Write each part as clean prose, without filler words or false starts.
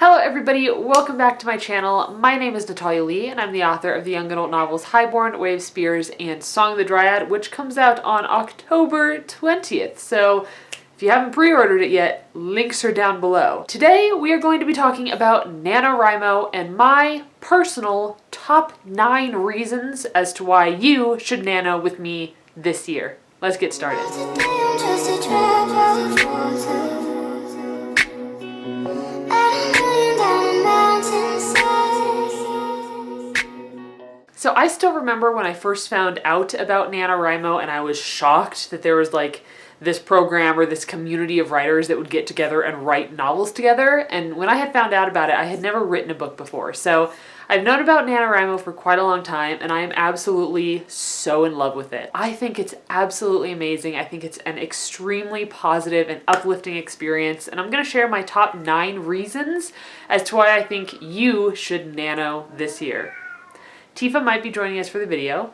Hello everybody, welcome back to my channel. My name is Natalia Lee and I'm the author of the young adult novels Highborn, Wave Spears, and Song of the Dryad, which comes out on October 20th. So if you haven't pre-ordered it yet, links are down below. Today we are going to be talking about NaNowrimo and my personal top 9 reasons as to why you should nano with me this year. Let's get started. So I still remember when I first found out about NaNowrimo and I was shocked that there was like this program or this community of writers that would get together and write novels together. And when I had found out about it, I had never written a book before. So I've known about NaNowrimo for quite a long time and I am absolutely so in love with it. I think it's absolutely amazing. I think it's an extremely positive and uplifting experience. And I'm going to share my top 9 reasons as to why I think you should nano this year. Tifa might be joining us for the video.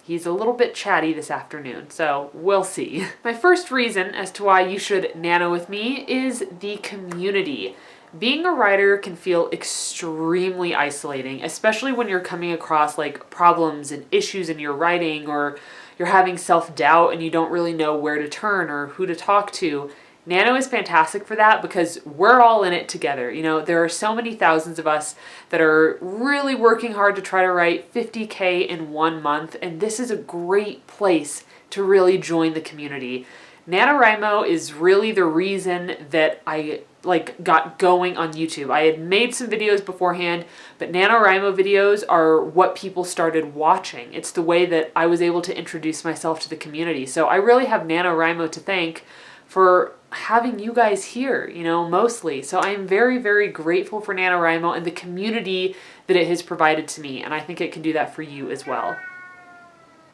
He's a little bit chatty this afternoon, so we'll see. My first reason as to why you should nano with me is the community. Being a writer can feel extremely isolating, especially when you're coming across like problems and issues in your writing, or you're having self-doubt and you don't really know where to turn or who to talk to. Nano is fantastic for that because we're all in it together. You know, there are so many thousands of us that are really working hard to try to write 50K in 1 month, and this is a great place to really join the community. NaNowrimo is really the reason that I got going on YouTube. I had made some videos beforehand, but NaNowrimo videos are what people started watching. It's the way that I was able to introduce myself to the community. So I really have NaNowrimo to thank for having you guys here, you know, mostly. So I'm very, very grateful for NaNowrimo and the community that it has provided to me, and I think it can do that for you as well.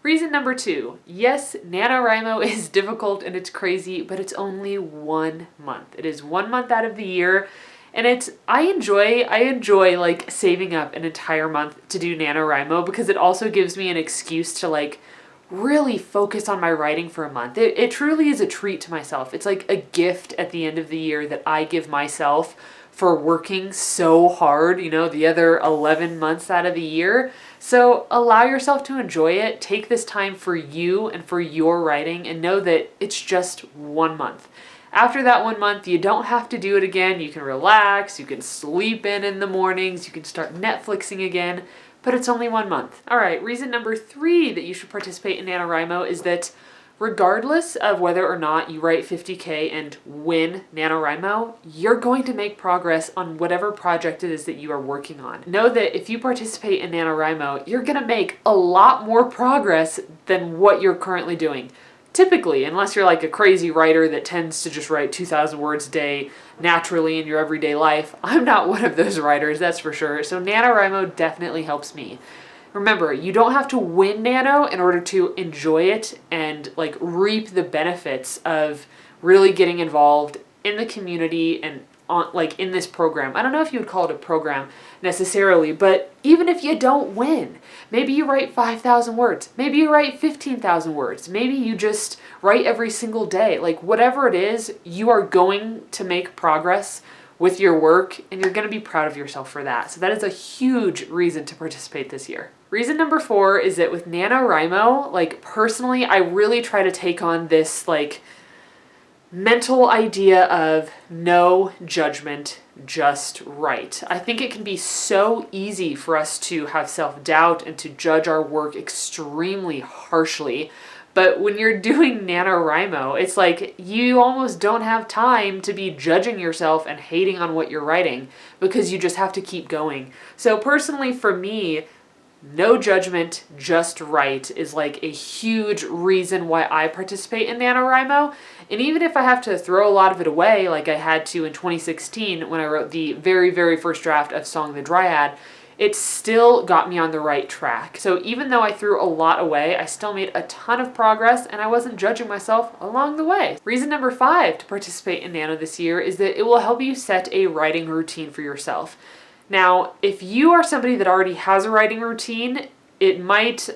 Reason number 2, yes, NaNowrimo is difficult and it's crazy, but it's only 1 month. It is 1 month out of the year, and I enjoy like saving up an entire month to do NaNowrimo because it also gives me an excuse to like really focus on my writing for a month. It truly is a treat to myself. It's like a gift at the end of the year that I give myself for working so hard, you know, the other 11 months out of the year. So allow yourself to enjoy it. Take this time for you and for your writing and know that it's just 1 month. After that 1 month, you don't have to do it again. You can relax, you can sleep in the mornings, you can start Netflixing again, but it's only 1 month. All right, reason number 3 that you should participate in NaNowrimo is that regardless of whether or not you write 50K and win NaNowrimo, you're going to make progress on whatever project it is that you are working on. Know that if you participate in NaNowrimo, you're gonna make a lot more progress than what you're currently doing. Typically, unless you're like a crazy writer that tends to just write 2,000 words a day naturally in your everyday life, I'm not one of those writers, that's for sure. So NaNowrimo definitely helps me. Remember, you don't have to win Nano in order to enjoy it and like reap the benefits of really getting involved in the community and in this program. I don't know if you would call it a program necessarily, but even if you don't win, maybe you write 5,000 words, maybe you write 15,000 words, maybe you just write every single day. Like whatever it is, you are going to make progress with your work and you're going to be proud of yourself for that. So that is a huge reason to participate this year. Reason number 4 is that with NaNowrimo, like personally, I really try to take on this like mental idea of no judgment, just write. I think it can be so easy for us to have self-doubt and to judge our work extremely harshly. But when you're doing NaNowrimo, it's like you almost don't have time to be judging yourself and hating on what you're writing because you just have to keep going. So personally for me, no judgment, just write is like a huge reason why I participate in NaNowrimo. And even if I have to throw a lot of it away, like I had to in 2016 when I wrote the very, very first draft of Song of the Dryad, it still got me on the right track. So even though I threw a lot away, I still made a ton of progress and I wasn't judging myself along the way. Reason number 5 to participate in Nano this year is that it will help you set a writing routine for yourself. Now, if you are somebody that already has a writing routine, it might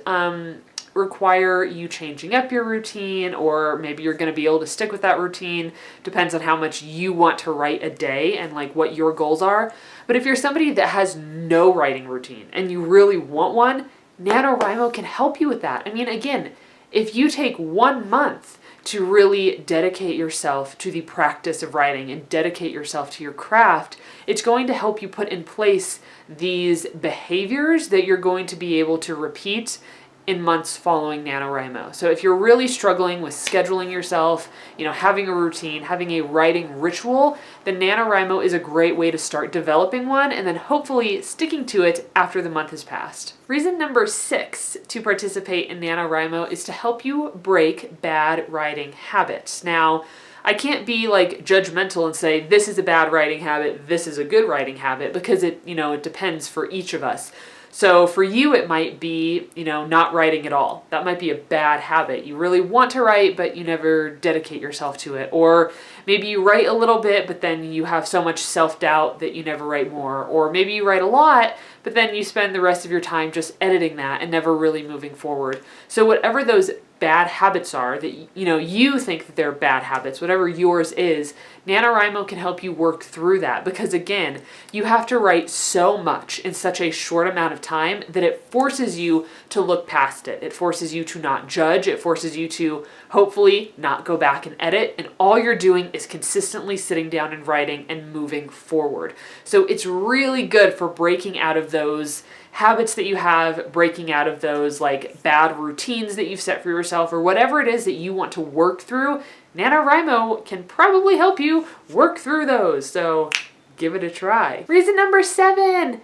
require you changing up your routine, or maybe you're going to be able to stick with that routine. Depends on how much you want to write a day and like what your goals are. But if you're somebody that has no writing routine and you really want one, NaNoWrimo can help you with that. I mean, again, if you take 1 month to really dedicate yourself to the practice of writing and dedicate yourself to your craft, it's going to help you put in place these behaviors that you're going to be able to repeat in months following NaNoWrimo. So if you're really struggling with scheduling yourself, having a routine, having a writing ritual, then NaNoWrimo is a great way to start developing one and then hopefully sticking to it after the month has passed. Reason number 6 to participate in NaNoWrimo is to help you break bad writing habits. Now, I can't be like judgmental and say this is a bad writing habit, this is a good writing habit, because it depends for each of us. So for you, it might be, not writing at all. That might be a bad habit. You really want to write, but you never dedicate yourself to it. Or maybe you write a little bit, but then you have so much self-doubt that you never write more. Or maybe you write a lot, but then you spend the rest of your time just editing that and never really moving forward. So whatever those bad habits are that you think that they're bad habits, whatever yours is, NaNoWrimo can help you work through that, because again, you have to write so much in such a short amount of time that it forces you to look past it. It forces you to not judge. It forces you to hopefully not go back and edit, and all you're doing is consistently sitting down and writing and moving forward. So it's really good for breaking out of those habits that you have, breaking out of those like bad routines that you've set for yourself, or whatever it is that you want to work through. NaNoWrimo can probably help you work through those, so give it a try. Reason number 7,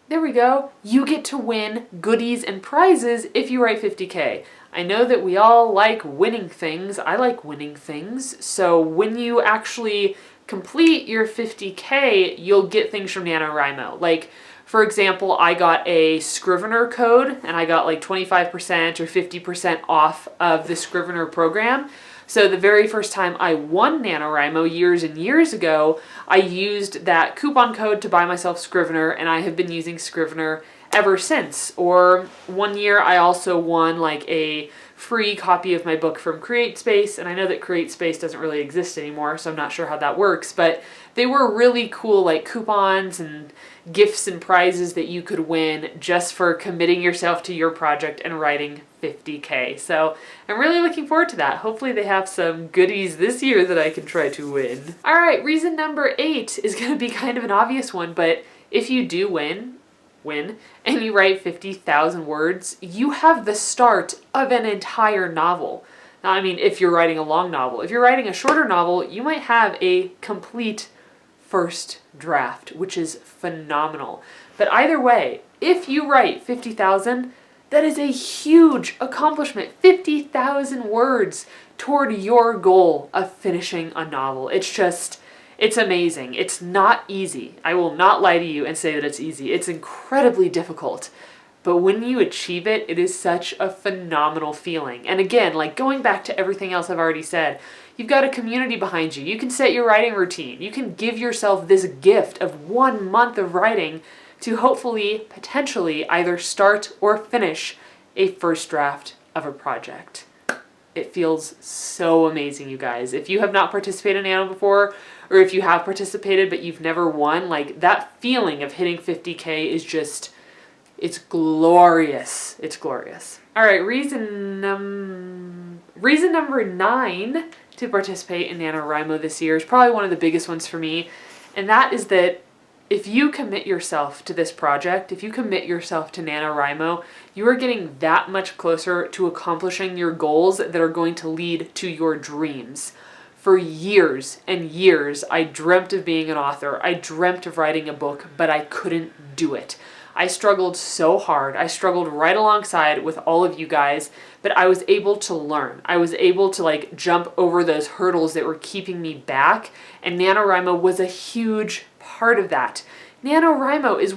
there we go. You get to win goodies and prizes if you write 50K. I know that we all like winning things. I like winning things. So when you actually complete your 50K, you'll get things from NaNoWrimo. Like, for example, I got a Scrivener code and I got like 25% or 50% off of the Scrivener program. So the very first time I won NaNoWrimo years and years ago, I used that coupon code to buy myself Scrivener, and I have been using Scrivener ever since. Or one year I also won like a free copy of my book from CreateSpace, and I know that CreateSpace doesn't really exist anymore, so I'm not sure how that works, but they were really cool like coupons and gifts and prizes that you could win just for committing yourself to your project and writing 50K. So I'm really looking forward to that. Hopefully they have some goodies this year that I can try to win. All right, reason number 8 is going to be kind of an obvious one, but if you do win, and you write 50,000 words, you have the start of an entire novel. Now, I mean, if you're writing a long novel. If you're writing a shorter novel, you might have a complete first draft, which is phenomenal. But either way, if you write 50,000, that is a huge accomplishment. 50,000 words toward your goal of finishing a novel. It's amazing. It's not easy. I will not lie to you and say that it's easy. It's incredibly difficult. But when you achieve it, it is such a phenomenal feeling. And again, like going back to everything else I've already said, you've got a community behind you. You can set your writing routine. You can give yourself this gift of 1 month of writing to hopefully, potentially, either start or finish a first draft of a project. It feels so amazing, you guys. If you have not participated in NaNo before, or if you have participated but you've never won, like that feeling of hitting 50K is just, it's glorious. It's glorious. All right, reason number 9 to participate in NaNoWrimo this year is probably one of the biggest ones for me, and that is that if you commit yourself to this project, if you commit yourself to NaNoWrimo, you are getting that much closer to accomplishing your goals that are going to lead to your dreams. For years and years, I dreamt of being an author. I dreamt of writing a book, but I couldn't do it. I struggled so hard. I struggled right alongside with all of you guys, but I was able to learn. I was able to like jump over those hurdles that were keeping me back, and NaNoWrimo was a huge part of that. NaNoWrimo is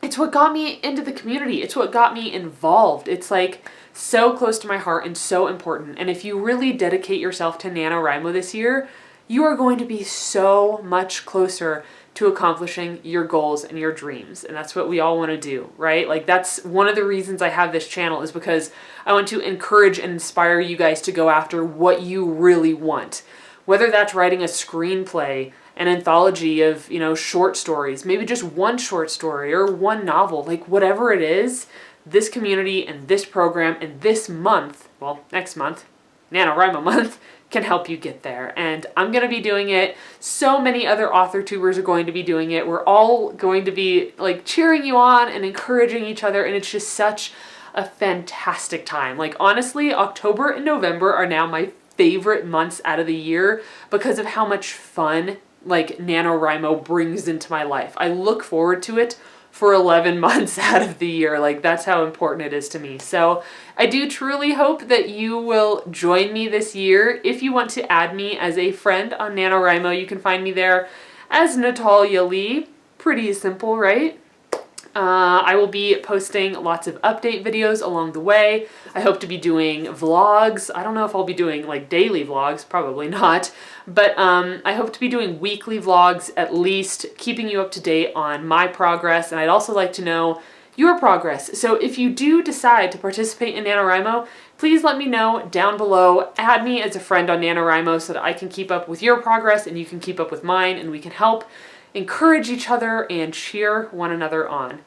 it's what got me into the community. It's what got me involved. It's like so close to my heart and so important. And if you really dedicate yourself to NaNoWrimo this year, you are going to be so much closer to accomplishing your goals and your dreams. And that's what we all want to do, right? Like, that's one of the reasons I have this channel, is because I want to encourage and inspire you guys to go after what you really want. Whether that's writing a screenplay, an anthology of, you know, short stories, maybe just one short story or one novel, like whatever it is, this community and this program and this month, well, next month, NaNoWrimo month, can help you get there. And I'm going to be doing it. So many other author tubers are going to be doing it. We're all going to be like cheering you on and encouraging each other. And it's just such a fantastic time. Like, honestly, October and November are now my favorite months out of the year because of how much fun like NaNoWrimo brings into my life. I look forward to it for 11 months out of the year. Like, that's how important it is to me. So I do truly hope that you will join me this year. If you want to add me as a friend on NaNoWrimo, you can find me there as Natalia Lee. Pretty simple, right? I will be posting lots of update videos along the way. I hope to be doing vlogs. I don't know if I'll be doing like daily vlogs, probably not, but I hope to be doing weekly vlogs, at least, keeping you up to date on my progress. And I'd also like to know your progress. So if you do decide to participate in NaNoWrimo, please let me know down below. Add me as a friend on NaNoWrimo so that I can keep up with your progress and you can keep up with mine, and we can help encourage each other and cheer one another on.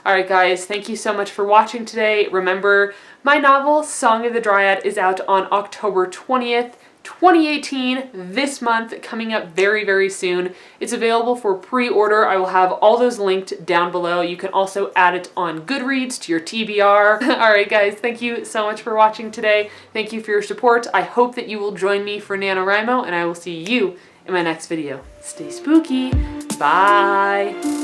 Alright guys, thank you so much for watching today. Remember, my novel, Song of the Dryad, is out on October 20th, 2018, this month, coming up very, very soon. It's available for pre-order. I will have all those linked down below. You can also add it on GOODREADS to your TBR. Alright guys, thank you so much for watching today. Thank you for your support. I hope that you will join me for NaNoWrimo, and I will see you in my next video. Stay spooky. Bye.